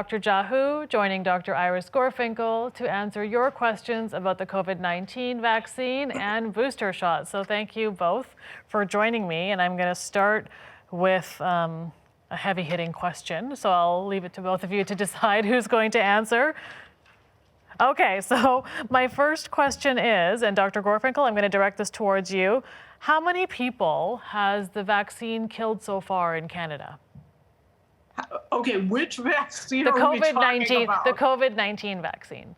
Dr. Jahu, joining Dr. Iris Gorfinkel to answer your questions about the COVID-19 vaccine and booster shots. So thank you both for joining me. And I'm going to start with a heavy-hitting question. So I'll leave it to both of you to decide who's going to answer. Okay, so my first question is, and Dr. Gorfinkel, I'm going to direct this towards you. How many people has the vaccine killed so far in Canada? Okay, which vaccine The are we talking COVID-19, about? the COVID-19 vaccine.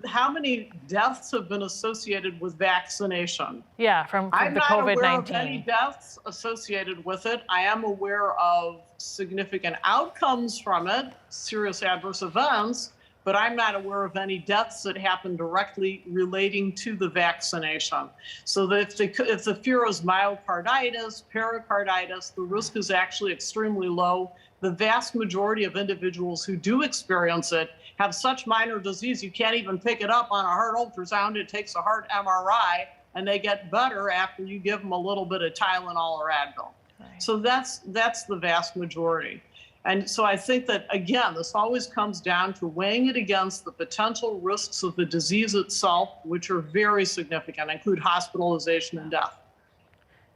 How many deaths have been associated with vaccination? Yeah, from I'm the not COVID-19. aware of any deaths associated with it. I am aware of significant outcomes from it, serious adverse events, but I'm not aware of any deaths that happen directly relating to the vaccination. So that if the fear is myocarditis, pericarditis, the risk is actually extremely low. The vast majority of individuals who do experience it have such minor disease, you can't even pick it up on a heart ultrasound. It takes a heart MRI, and they get better after you give them a little bit of Tylenol or Advil. Right. So that's the vast majority. And so I think that, again, this always comes down to weighing it against the potential risks of the disease itself, which are very significant, include hospitalization and death.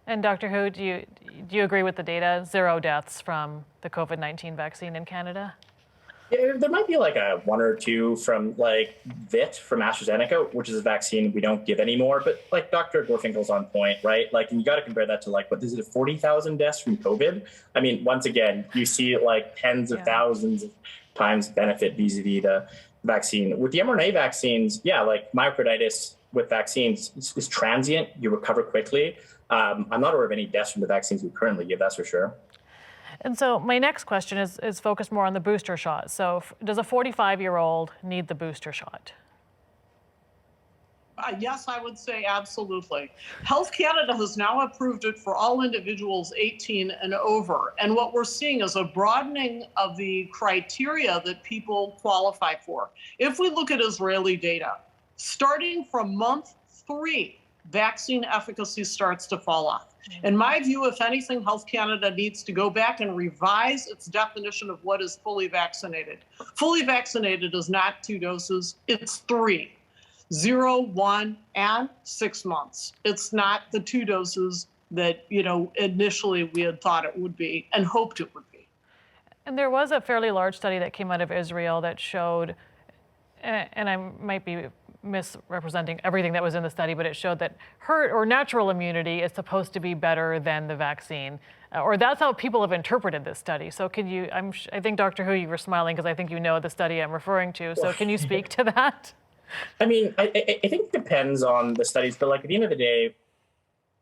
And Dr. Hu, do you agree with the data? 0 deaths from the COVID-19 vaccine in Canada? Yeah, there might be like a 1 or 2 from like VIT from AstraZeneca, which is a vaccine we don't give anymore. But like Dr. Gorfinkel's on point, right? Like, and you got to compare that to like, what is it, 40,000 deaths from COVID? I mean, once again, you see like tens of thousands of times benefit vis-a-vis the vaccine. With the mRNA vaccines, yeah, like myocarditis with vaccines is transient. You recover quickly. I'm not aware of any deaths from the vaccines we currently give, that's for sure. And so my next question is focused more on the booster shot. So does a 45-year-old need the booster shot? Yes, I would say absolutely. Health Canada has now approved it for all individuals 18 and over. And what we're seeing is a broadening of the criteria that people qualify for. If we look at Israeli data, starting from month 3, vaccine efficacy starts to fall off. In my view, if anything, Health Canada needs to go back and revise its definition of what is fully vaccinated. Fully vaccinated is not 2 doses, it's 3. 0, 1, and 6 months. It's not the 2 doses that, initially we had thought it would be and hoped it would be. And there was a fairly large study that came out of Israel that showed, and I might be misrepresenting everything that was in the study, but it showed that herd or natural immunity is supposed to be better than the vaccine, or that's how people have interpreted this study. So can you, I think Dr. Hu, you were smiling because I think you know the study I'm referring to. So can you speak to that? I mean, I think it depends on the studies, but like at the end of the day,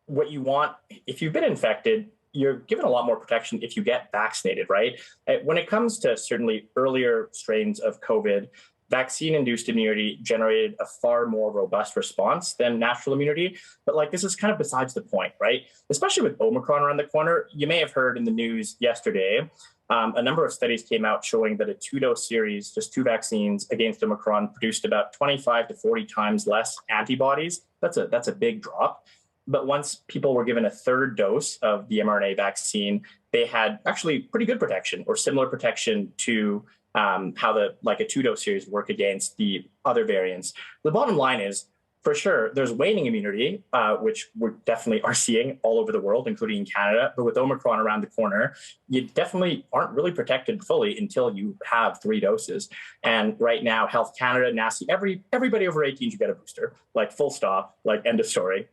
what you want, if you've been infected, you're given a lot more protection if you get vaccinated, right? When it comes to certainly earlier strains of COVID, vaccine-induced immunity generated a far more robust response than natural immunity. But like, this is kind of besides the point, right? Especially with Omicron around the corner. You may have heard in the news yesterday, a number of studies came out showing that a 2-dose series, just 2 vaccines against Omicron, produced about 25 to 40 times less antibodies. That's a big drop. But once people were given a 3rd dose of the mRNA vaccine, they had actually pretty good protection or similar protection to how a 2-dose series work against the other variants. The bottom line is, for sure, there's waning immunity, which we definitely are seeing all over the world, including in Canada. But with Omicron around the corner, you definitely aren't really protected fully until you have 3 doses. And right now, Health Canada, NACI, everybody over 18 should get a booster, like full stop, like end of story.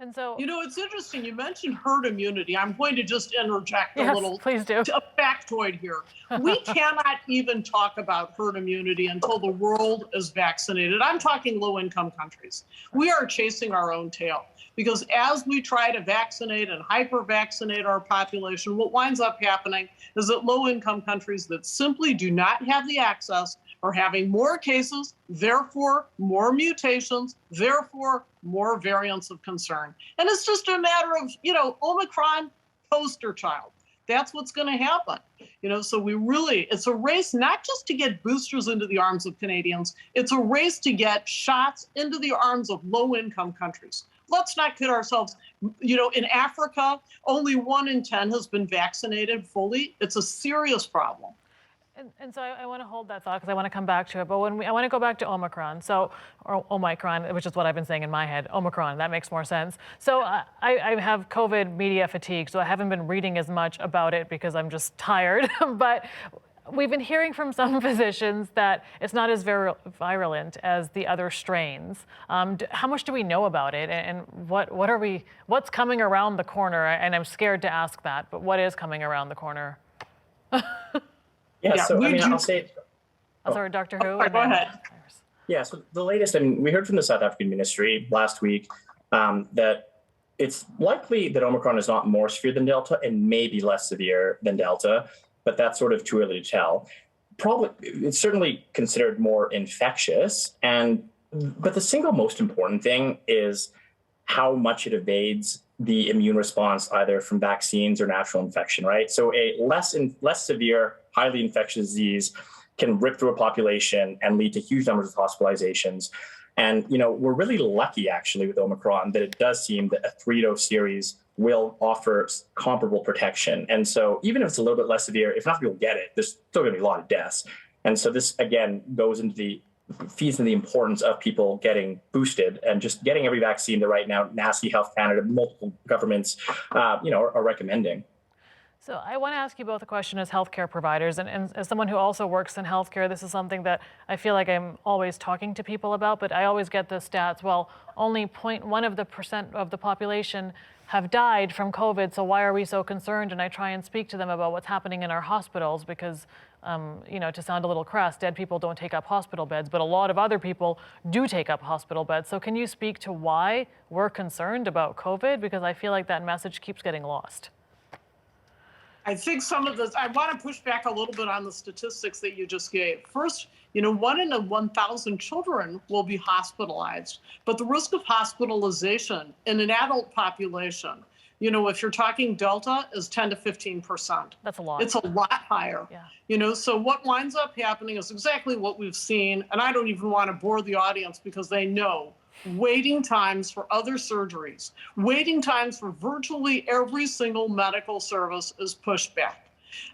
And so, it's interesting. You mentioned herd immunity. I'm going to just interject a little please do. A factoid here. We cannot even talk about herd immunity until the world is vaccinated. I'm talking low-income countries. We are chasing our own tail because as we try to vaccinate and hyper-vaccinate our population, what winds up happening is that low-income countries that simply do not have the access are having more cases, therefore more mutations, therefore more variants of concern. And it's just a matter of, Omicron poster child. That's what's going to happen. So it's a race not just to get boosters into the arms of Canadians, it's a race to get shots into the arms of low-income countries. Let's not kid ourselves. In Africa, only 1 in 10 has been vaccinated fully. It's a serious problem. And so I want to hold that thought because I want to come back to it. But I want to go back to Omicron. Or Omicron, which is what I've been saying in my head. Omicron, that makes more sense. So I have COVID media fatigue, so I haven't been reading as much about it because I'm just tired. But we've been hearing from some physicians that it's not as virulent as the other strains. How much do we know about it, and what's coming around the corner? And I'm scared to ask that, but what is coming around the corner? Yeah, so I'll say. Oh, sorry, Dr. Who. Sorry, go ahead. Yeah, so the latest, we heard from the South African ministry last week that it's likely that Omicron is not more severe than Delta and maybe less severe than Delta, but that's sort of too early to tell. Probably, it's certainly considered more infectious, but the single most important thing is how much it evades the immune response, either from vaccines or natural infection, right? So a less severe, highly infectious disease can rip through a population and lead to huge numbers of hospitalizations. And, we're really lucky actually with Omicron that it does seem that a 3-dose series will offer comparable protection. And so even if it's a little bit less severe, if enough people get it, there's still going to be a lot of deaths. And so this, again, feeds into the importance of people getting boosted and just getting every vaccine that right now NACI, Health Canada, multiple governments, are recommending. So I want to ask you both a question as healthcare providers, and as someone who also works in healthcare, this is something that I feel like I'm always talking to people about, but I always get the stats, well, only 0.1% of the population have died from COVID, so why are we so concerned? And I try and speak to them about what's happening in our hospitals because, to sound a little crass, dead people don't take up hospital beds, but a lot of other people do take up hospital beds. So can you speak to why we're concerned about COVID? Because I feel like that message keeps getting lost. I think some of this, I want to push back a little bit on the statistics that you just gave. First, 1 in 1,000 children will be hospitalized, but the risk of hospitalization in an adult population, if you're talking Delta, is 10 to 15%. That's a lot. It's a lot higher. Yeah. So what winds up happening is exactly what we've seen, and I don't even want to bore the audience because they know. Waiting times for other surgeries, waiting times for virtually every single medical service is pushed back.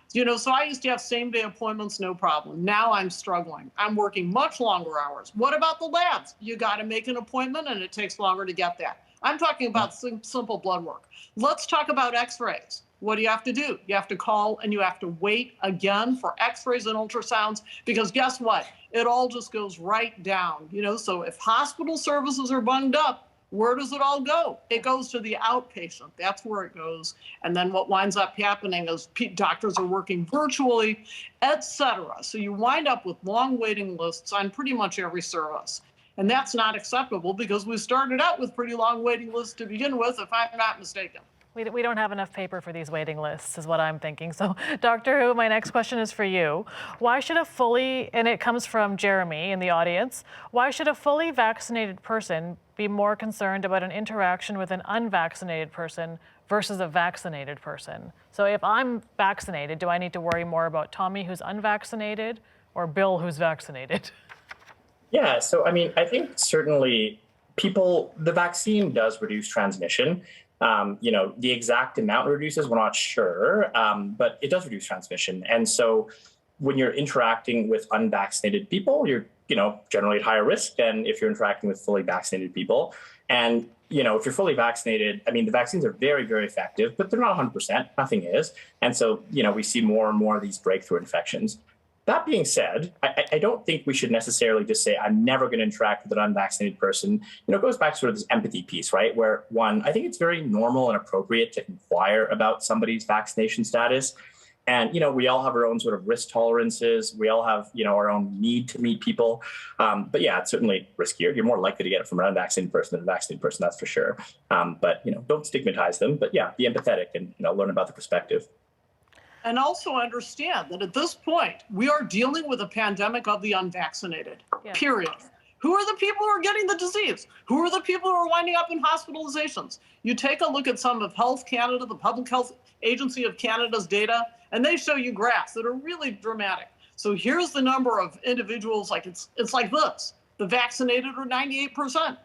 So I used to have same-day appointments, no problem. Now I'm struggling. I'm working much longer hours. What about the labs? You got to make an appointment, and it takes longer to get that. I'm talking about simple blood work. Let's talk about x-rays. What do you have to do? You have to call and you have to wait again for x-rays and ultrasounds because guess what? It all just goes right down. So if hospital services are bunged up, where does it all go? It goes to the outpatient. That's where it goes. And then what winds up happening is doctors are working virtually, et cetera. So you wind up with long waiting lists on pretty much every service. And that's not acceptable because we started out with pretty long waiting lists to begin with, if I'm not mistaken. We don't have enough paper for these waiting lists is what I'm thinking. So Dr. Who, my next question is for you. Why should and it comes from Jeremy in the audience, why should a fully vaccinated person be more concerned about an interaction with an unvaccinated person versus a vaccinated person? So if I'm vaccinated, do I need to worry more about Tommy who's unvaccinated or Bill who's vaccinated? Yeah, so I think certainly the vaccine does reduce transmission. The exact amount it reduces, we're not sure, but it does reduce transmission. And so when you're interacting with unvaccinated people, you're, generally at higher risk than if you're interacting with fully vaccinated people. And, if you're fully vaccinated, the vaccines are very, very effective, but they're not 100%. Nothing is. And so, we see more and more of these breakthrough infections. That being said, I don't think we should necessarily just say, I'm never going to interact with an unvaccinated person. It goes back to sort of this empathy piece, right? Where one, I think it's very normal and appropriate to inquire about somebody's vaccination status. And, we all have our own sort of risk tolerances. We all have, our own need to meet people. But yeah, it's certainly riskier. You're more likely to get it from an unvaccinated person than a vaccinated person, that's for sure. But, don't stigmatize them. But yeah, be empathetic and, learn about the perspective. And also understand that at this point, we are dealing with a pandemic of the unvaccinated, period. Who are the people who are getting the disease? Who are the people who are winding up in hospitalizations? You take a look at some of Health Canada, the Public Health Agency of Canada's data, and they show you graphs that are really dramatic. So here's the number of individuals, it's like this. The vaccinated are 98%.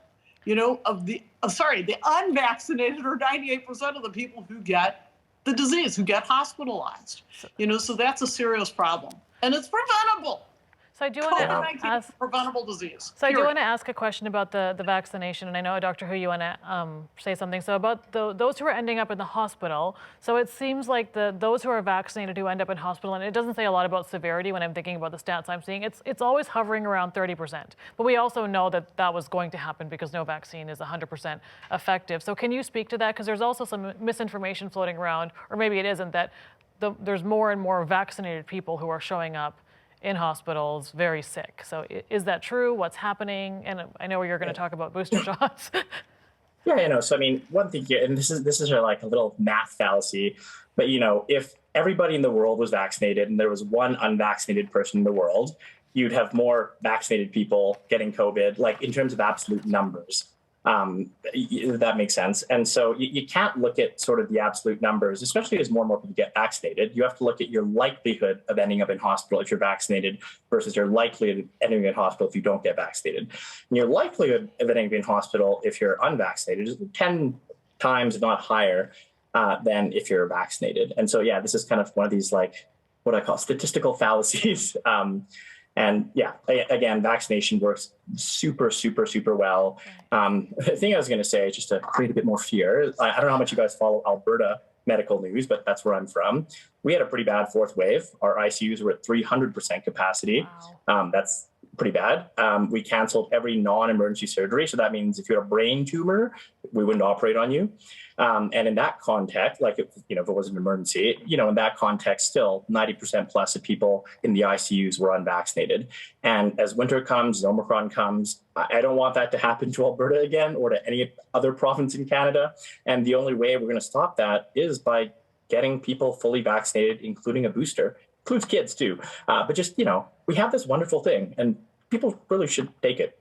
The unvaccinated are 98% of the people who get the disease, who get hospitalized. So that's a serious problem. and it's preventable. So I do want to COVID-19 is ask. a preventable disease. So I do period. want to ask a question about the vaccination, and I know, Dr. Hu, you want to say something. So about those who are ending up in the hospital, so it seems like those who are vaccinated who end up in hospital, and it doesn't say a lot about severity when I'm thinking about the stats I'm seeing, it's always hovering around 30%. But we also know that that was going to happen because no vaccine is 100% effective. So can you speak to that? Because there's also some misinformation floating around, or maybe it isn't, that there's more and more vaccinated people who are showing up in hospitals very sick. So is that true? What's happening? And I know you're going to talk about booster shots. Yeah, so I mean, one thing here, and this is like a little math fallacy, but if everybody in the world was vaccinated and there was one unvaccinated person in the world, you'd have more vaccinated people getting COVID, like in terms of absolute numbers. That makes sense. And so you can't look at sort of the absolute numbers, especially as more and more people get vaccinated. You have to look at your likelihood of ending up in hospital if you're vaccinated versus your likelihood of ending up in hospital if you don't get vaccinated. And your likelihood of ending up in hospital if you're unvaccinated is 10 times, if not higher, than if you're vaccinated. And so, yeah, this is kind of one of these, like, what I call statistical fallacies. And yeah, again, vaccination works super, super, super well. The thing I was going to say, just to create a bit more fear, I don't know how much you guys follow Alberta medical news, but that's where I'm from. We had a pretty bad fourth wave. Our ICUs were at 300% capacity. Wow. That's pretty bad. We canceled every non-emergency surgery. So that means if you had a brain tumor, we wouldn't operate on you. And in that context, like if it was an emergency, in that context, still 90% plus of people in the ICUs were unvaccinated. And as winter comes, as Omicron comes, I don't want that to happen to Alberta again or to any other province in Canada. And the only way we're going to stop that is by getting people fully vaccinated, including a booster. Includes kids too. But just, we have this wonderful thing and people really should take it.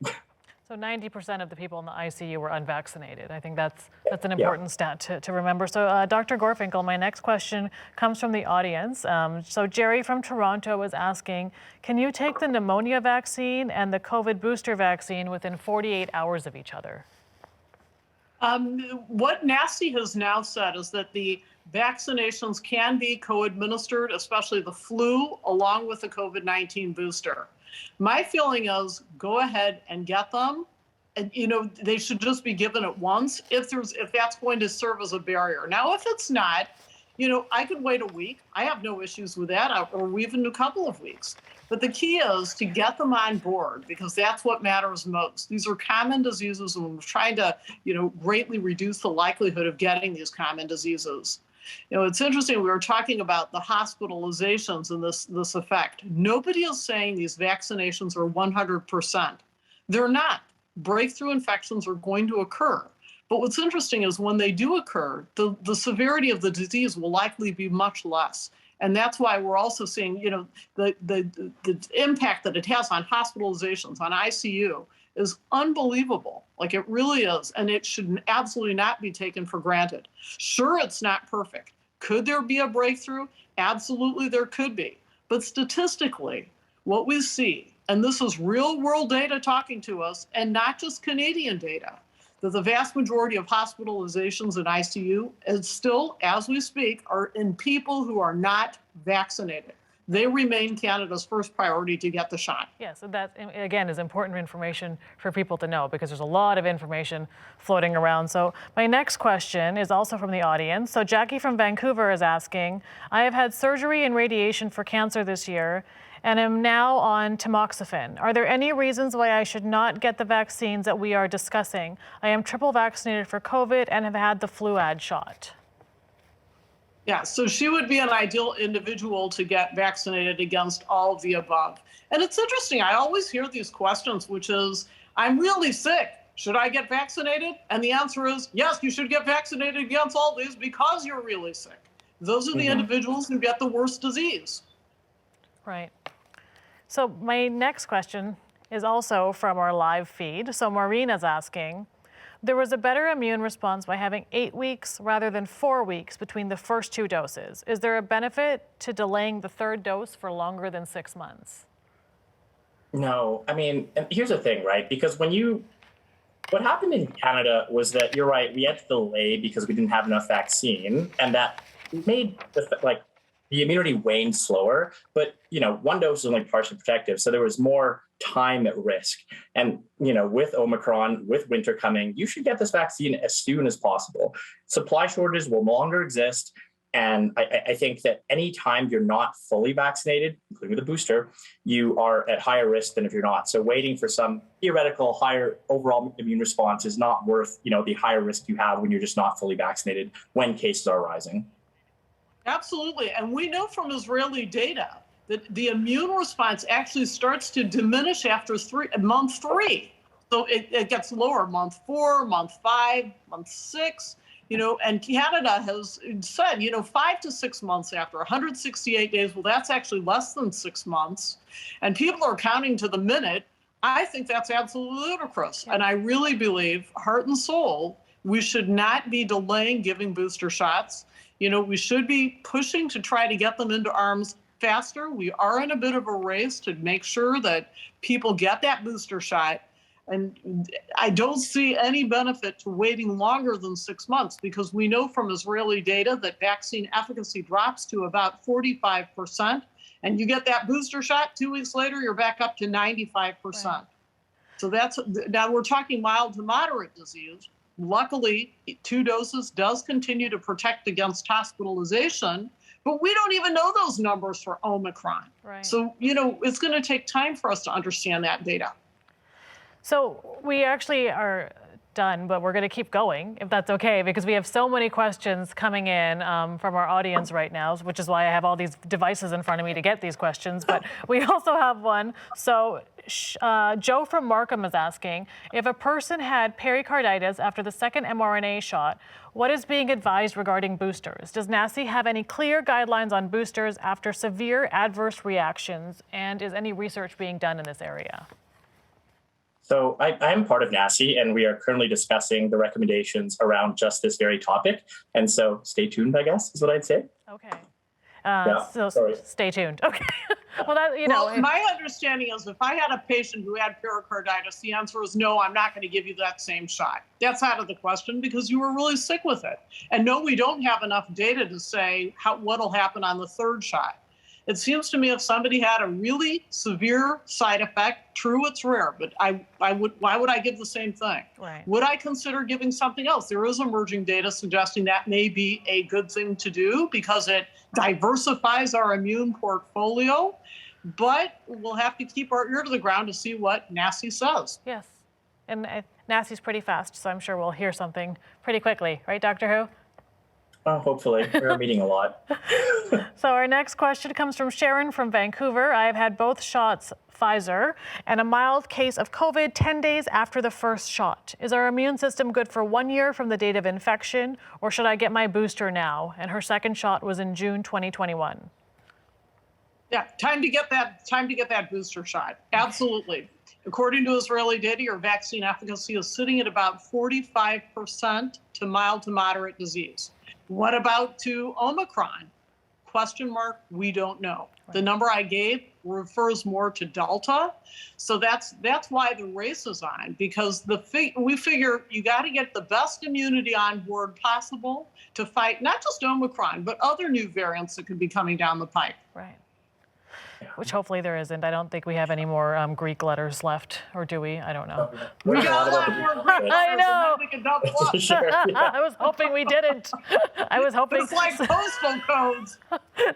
So 90% of the people in the ICU were unvaccinated. I think that's an important stat to remember. So Dr. Gorfinkel, my next question comes from the audience. So Jerry from Toronto is asking, can you take the pneumonia vaccine and the COVID booster vaccine within 48 hours of each other? What NACI has now said is that the vaccinations can be co-administered, especially the flu, along with the COVID-19 booster. My feeling is go ahead and get them. And, they should just be given at once if that's going to serve as a barrier. Now, if it's not, I could wait a week. I have no issues with that, or even a couple of weeks. But the key is to get them on board because that's what matters most. These are common diseases, and we're trying to, greatly reduce the likelihood of getting these common diseases. It's interesting. We were talking about the hospitalizations and this effect. Nobody is saying these vaccinations are 100%. They're not. Breakthrough infections are going to occur. But what's interesting is when they do occur, the severity of the disease will likely be much less. And that's why we're also seeing, the impact that it has on hospitalizations, on ICU, is unbelievable. Like it really is. And it should absolutely not be taken for granted. Sure, it's not perfect. Could there be a breakthrough? Absolutely, there could be. But statistically, what we see, and this is real world data talking to us, and not just Canadian data, that the vast majority of hospitalizations in ICU is still, as we speak, are in people who are not vaccinated. They remain Canada's first priority to get the shot. Yeah, so that, again, is important information for people to know because there's a lot of information floating around. So my next question is also from the audience. So Jackie from Vancouver is asking, I have had surgery and radiation for cancer this year and am now on tamoxifen. Are there any reasons why I should not get the vaccines that we are discussing? I am triple vaccinated for COVID and have had the fluad shot. Yeah, so she would be an ideal individual to get vaccinated against all of the above. And it's interesting, I always hear these questions, which is, I'm really sick. Should I get vaccinated? And the answer is, yes, you should get vaccinated against all these because you're really sick. Those are the individuals who get the worst disease. Right. So my next question is also from our live feed. So Maureen is asking, there was a better immune response by having 8 weeks rather than 4 weeks between the first 2 doses. Is there a benefit to delaying the third dose for longer than 6 months? No, I mean, and here's the thing, right? Because what happened in Canada was that, you're right, we had to delay because we didn't have enough vaccine, and that made the immunity waned slower, but, one dose is only partially protective. So there was more time at risk. And, with Omicron, with winter coming, you should get this vaccine as soon as possible. Supply shortages will no longer exist. And I think that any time you're not fully vaccinated, including with a booster, you are at higher risk than if you're not. So waiting for some theoretical higher overall immune response is not worth, the higher risk you have when you're just not fully vaccinated when cases are rising. Absolutely. And we know from Israeli data that the immune response actually starts to diminish after month 3. So it gets lower month 4, month 5, month 6. And Canada has said, 5 to 6 months after 168 days. Well, that's actually less than 6 months. And people are counting to the minute. I think that's absolutely ludicrous. And I really believe, heart and soul, we should not be delaying giving booster shots. We should be pushing to try to get them into arms faster. We are in a bit of a race to make sure that people get that booster shot. And I don't see any benefit to waiting longer than 6 months, because we know from Israeli data that vaccine efficacy drops to about 45%. And you get that booster shot, 2 weeks later, you're back up to 95%. Right. So now we're talking mild to moderate disease. Luckily, 2 doses does continue to protect against hospitalization, but we don't even know those numbers for Omicron. Right. So, it's going to take time for us to understand that data. So we actually are done, but we're going to keep going, if that's okay, because we have so many questions coming in from our audience right now, which is why I have all these devices in front of me to get these questions. But we also have one. So Joe from Markham is asking, if a person had pericarditis after the second mRNA shot, what is being advised regarding boosters? Does NACI have any clear guidelines on boosters after severe adverse reactions? And is any research being done in this area? So I'm part of NACI, and we are currently discussing the recommendations around just this very topic. And so stay tuned, I guess, is what I'd say. Okay. Stay tuned. Okay. Well, my understanding is if I had a patient who had pericarditis, the answer is no, I'm not going to give you that same shot. That's out of the question because you were really sick with it. And no, we don't have enough data to say what'll happen on the third shot. It seems to me if somebody had a really severe side effect, true, it's rare, but why would I give the same thing? Right. Would I consider giving something else? There is emerging data suggesting that may be a good thing to do because it diversifies our immune portfolio, but we'll have to keep our ear to the ground to see what NACI says. Yes, and NACI's pretty fast, so I'm sure we'll hear something pretty quickly, right, Dr. Hu? Hopefully. We're meeting a lot. So our next question comes from Sharon from Vancouver. I have had both shots, Pfizer, and a mild case of COVID 10 days after the first shot. Is our immune system good for 1 year from the date of infection, or should I get my booster now? And her second shot was in June 2021. Yeah, time to get that booster shot. Absolutely. According to Israeli data, your vaccine efficacy is sitting at about 45% to mild to moderate disease. What about to Omicron? Question mark, we don't know. Right. The number I gave refers more to Delta. So that's why the race is on, because we figure you got to get the best immunity on board possible to fight not just Omicron, but other new variants that could be coming down the pipe. Right. Which hopefully there isn't. I don't think we have any more Greek letters left, or do we? I don't know. We got a lot more Greek letters. I know. And then we can double up. Sure, yeah. I was hoping we didn't. I was hoping. It's like postal codes.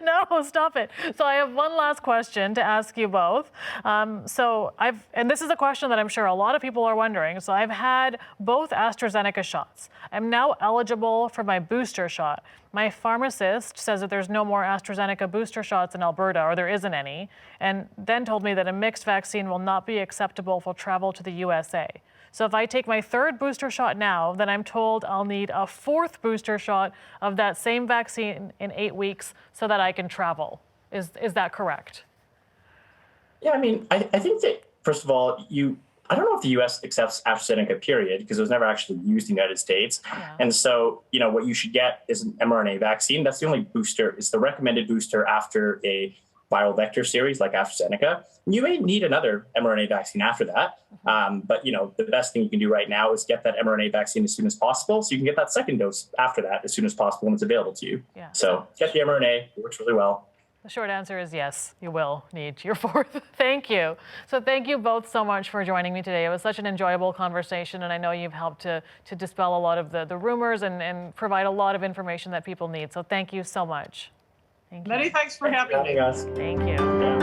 No, stop it. So I have one last question to ask you both. And this is a question that I'm sure a lot of people are wondering. So I've had both AstraZeneca shots. I'm now eligible for my booster shot. My pharmacist says that there's no more AstraZeneca booster shots in Alberta, or there isn't any, and then told me that a mixed vaccine will not be acceptable for travel to the USA. So if I take my third booster shot now, then I'm told I'll need a fourth booster shot of that same vaccine in 8 weeks so that I can travel. Is that correct? Yeah, I mean, I think that, first of all, I don't know if the U.S. accepts AstraZeneca, period, because it was never actually used in the United States. Yeah. And so, what you should get is an mRNA vaccine. That's the only booster. It's the recommended booster after a viral vector series like AstraZeneca. You may need another mRNA vaccine after that. Mm-hmm. But, the best thing you can do right now is get that mRNA vaccine as soon as possible so you can get that second dose after that as soon as possible when it's available to you. Yeah. So get the mRNA. It works really well. The short answer is yes, you will need your fourth. Thank you. So thank you both so much for joining me today. It was such an enjoyable conversation, and I know you've helped to dispel a lot of the rumors and provide a lot of information that people need. So thank you so much. Thank you. Many thanks for having me. Us. Thank you.